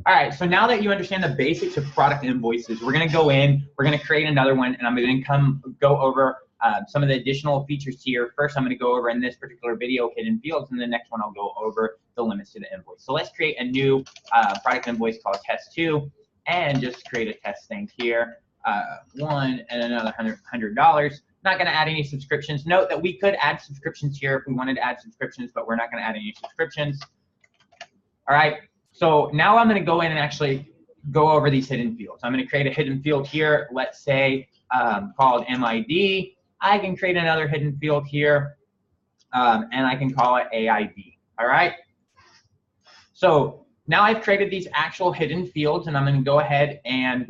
All right, so now that you understand the basics of product invoices, we're gonna go in, we're gonna create another one, and I'm gonna go over some of the additional features here. First, I'm gonna go over in this particular video hidden fields, and the next one I'll go over the limits to the invoice. So let's create a new product invoice called test 2, and just create a test thing here. One and another $100. Not gonna add any subscriptions. Note that we could add subscriptions here if we wanted to add subscriptions, but we're not gonna add any subscriptions. All right. So now I'm going to go in and actually go over these hidden fields. I'm going to create a hidden field here, let's say called MID. I can create another hidden field here, and I can call it AID. All right. So now I've created these actual hidden fields, and I'm going to go ahead and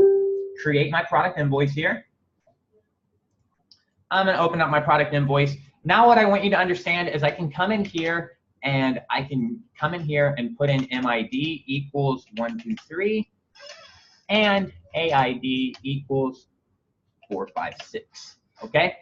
create my product invoice here. I'm going to open up my product invoice. Now what I want you to understand is I can come in here and I can come in here and put in MID equals 123 and AID equals 456. Okay,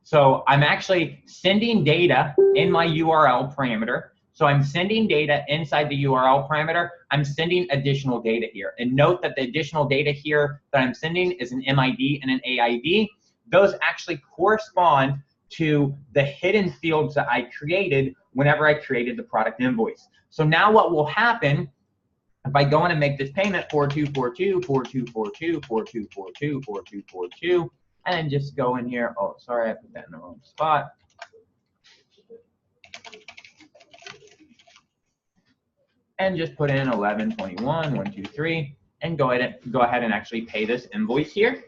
so I'm actually sending data in my URL parameter. So I'm sending data inside the URL parameter. I'm sending additional data here. And note that the additional data here that I'm sending is an MID and an AID. Those actually correspond to the hidden fields that I created whenever I created the product invoice. So now what will happen if I go in and make this payment 4242, 4242, 4242, 4242, and then just go in here. Oh, sorry, I put that in the wrong spot. And just put in 1121, 123, and go ahead and actually pay this invoice here.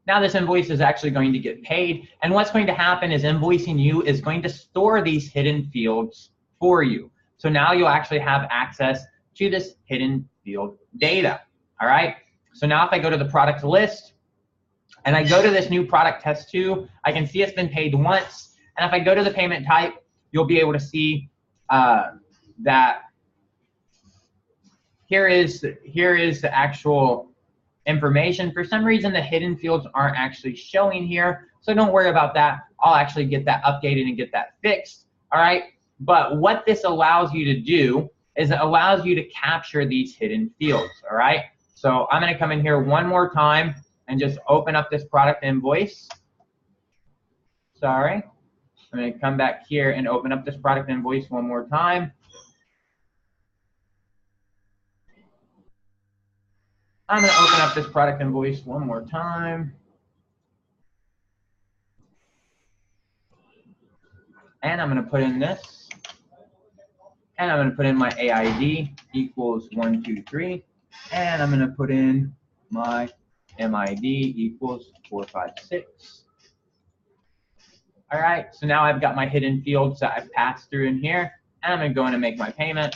Now this invoice is actually going to get paid, and what's going to happen is Invoicing You is going to store these hidden fields for you. So now you'll actually have access to this hidden field data. All right. So now if I go to the product list and I go to this new product test 2, I can see it's been paid once. And if I go to the payment type, you'll be able to see that here is the actual information. For some reason, the hidden fields aren't actually showing here, so don't worry about that. I'll actually get that updated and get that fixed. All right. But what this allows you to do is it allows you to capture these hidden fields. All right. So I'm going to come in here one more time and just open up this product invoice. Sorry. I'm going to come back here and open up this product invoice one more time. I'm going to open up this product invoice one more time. And I'm going to put in this. And I'm going to put in my AID equals 123. And I'm going to put in my MID equals 456. All right, so now I've got my hidden fields that I've passed through in here. And I'm going to go in and make my payment.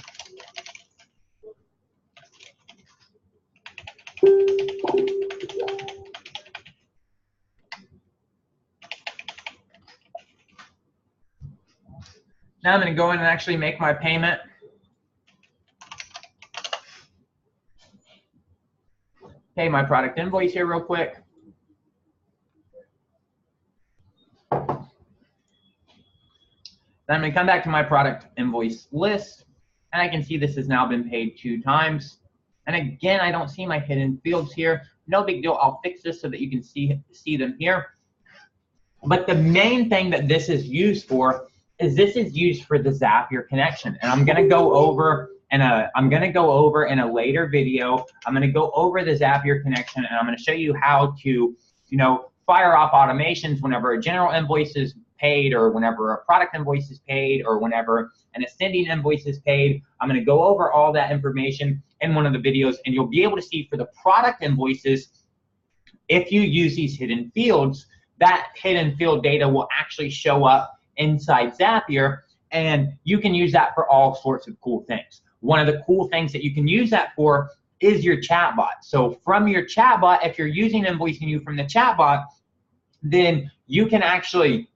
Now I'm going to go in and actually make my payment. Pay my product invoice here real quick. Then I'm going to come back to my product invoice list, and I can see this has now been paid 2 times. And again, I don't see my hidden fields here. No big deal. I'll fix this so that you can see them here. But the main thing that this is used for is this is used for the Zapier connection. And I'm going to go over in a later video. I'm going to go over the Zapier connection, and I'm going to show you how to, fire off automations whenever a general invoice is paid, or whenever a product invoice is paid, or whenever an ascending invoice is paid. I'm going to go over all that information in one of the videos, and you'll be able to see for the product invoices, if you use these hidden fields, that hidden field data will actually show up inside Zapier, and you can use that for all sorts of cool things. One of the cool things that you can use that for is your chatbot. So from your chatbot, if you're using Invoicing You from the chatbot, then you can actually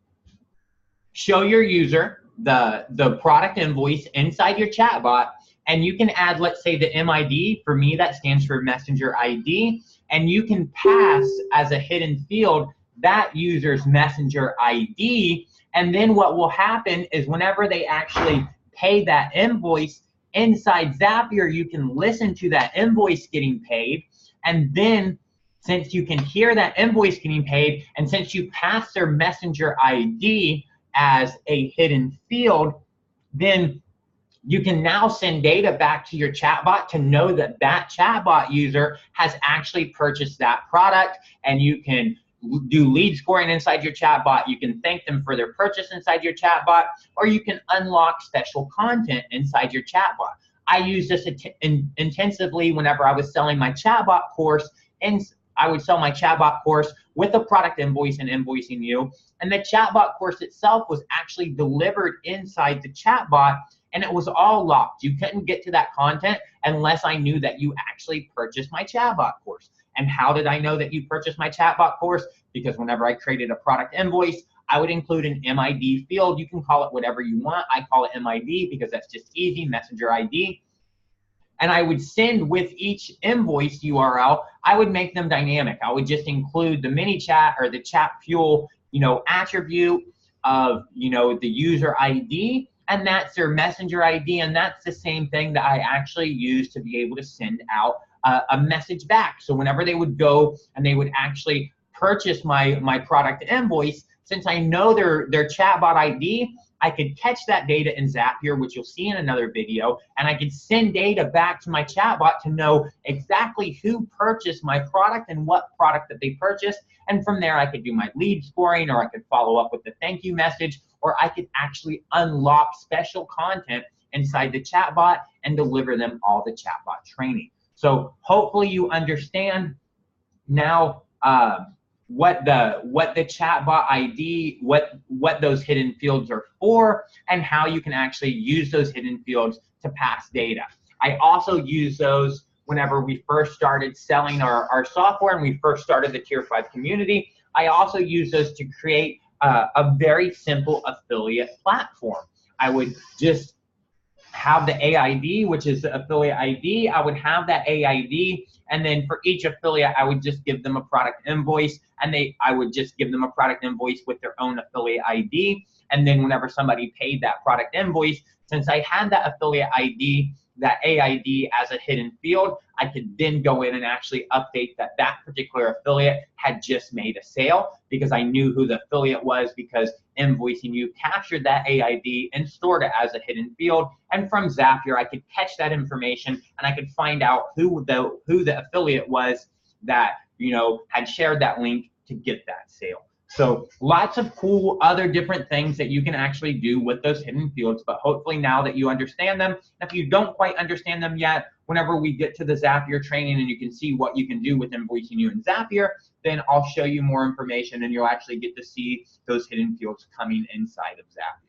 show your user the product invoice inside your chatbot, and you can add, let's say, the MID. For me, that stands for Messenger ID, and you can pass as a hidden field that user's Messenger ID. And then what will happen is whenever they actually pay that invoice inside Zapier, you can listen to that invoice getting paid. And then since you can hear that invoice getting paid, and since you pass their messenger ID as a hidden field, then you can now send data back to your chatbot to know that that chatbot user has actually purchased that product, and you can do lead scoring inside your chatbot. You can thank them for their purchase inside your chatbot, or you can unlock special content inside your chatbot. I use this intensively whenever I was selling my chatbot course, and I would sell my chatbot course with a product invoice and Invoicing You, and the chatbot course itself was actually delivered inside the chatbot, and it was all locked. You couldn't get to that content unless I knew that you actually purchased my chatbot course. And how did I know that you purchased my chatbot course? Because whenever I created a product invoice, I would include an MID field. You can call it whatever you want. I call it MID because that's just easy, messenger ID. And I would send with each invoice URL, I would make them dynamic. I would just include the mini chat or the chat fuel, attribute of, the user ID, and that's their messenger ID. And that's the same thing that I actually use to be able to send out a message back. So whenever they would go and they would actually purchase my product invoice, since I know their chatbot ID, I could catch that data in Zapier, which you'll see in another video, and I could send data back to my chatbot to know exactly who purchased my product and what product that they purchased. And from there, I could do my lead scoring, or I could follow up with the thank you message, or I could actually unlock special content inside the chatbot and deliver them all the chatbot training. So hopefully you understand now what the chatbot ID, what those hidden fields are for, and how you can actually use those hidden fields to pass data. I also use those whenever we first started selling our software and we first started the Tier 5 community. I also use those to create a very simple affiliate platform. I would just have the AID, which is the affiliate ID. I would have that AID, and then for each affiliate, I would just give them a product invoice, and I would just give them a product invoice with their own affiliate ID. And then whenever somebody paid that product invoice, since I had that affiliate ID, that AID as a hidden field, I could then go in and actually update that particular affiliate had just made a sale, because I knew who the affiliate was, because Invoicing You captured that AID and stored it as a hidden field. And from Zapier, I could catch that information and I could find out who the affiliate was that had shared that link to get that sale. So lots of cool other different things that you can actually do with those hidden fields, but hopefully now that you understand them, if you don't quite understand them yet, whenever we get to the Zapier training and you can see what you can do with Invoicing You and Zapier, then I'll show you more information and you'll actually get to see those hidden fields coming inside of Zapier.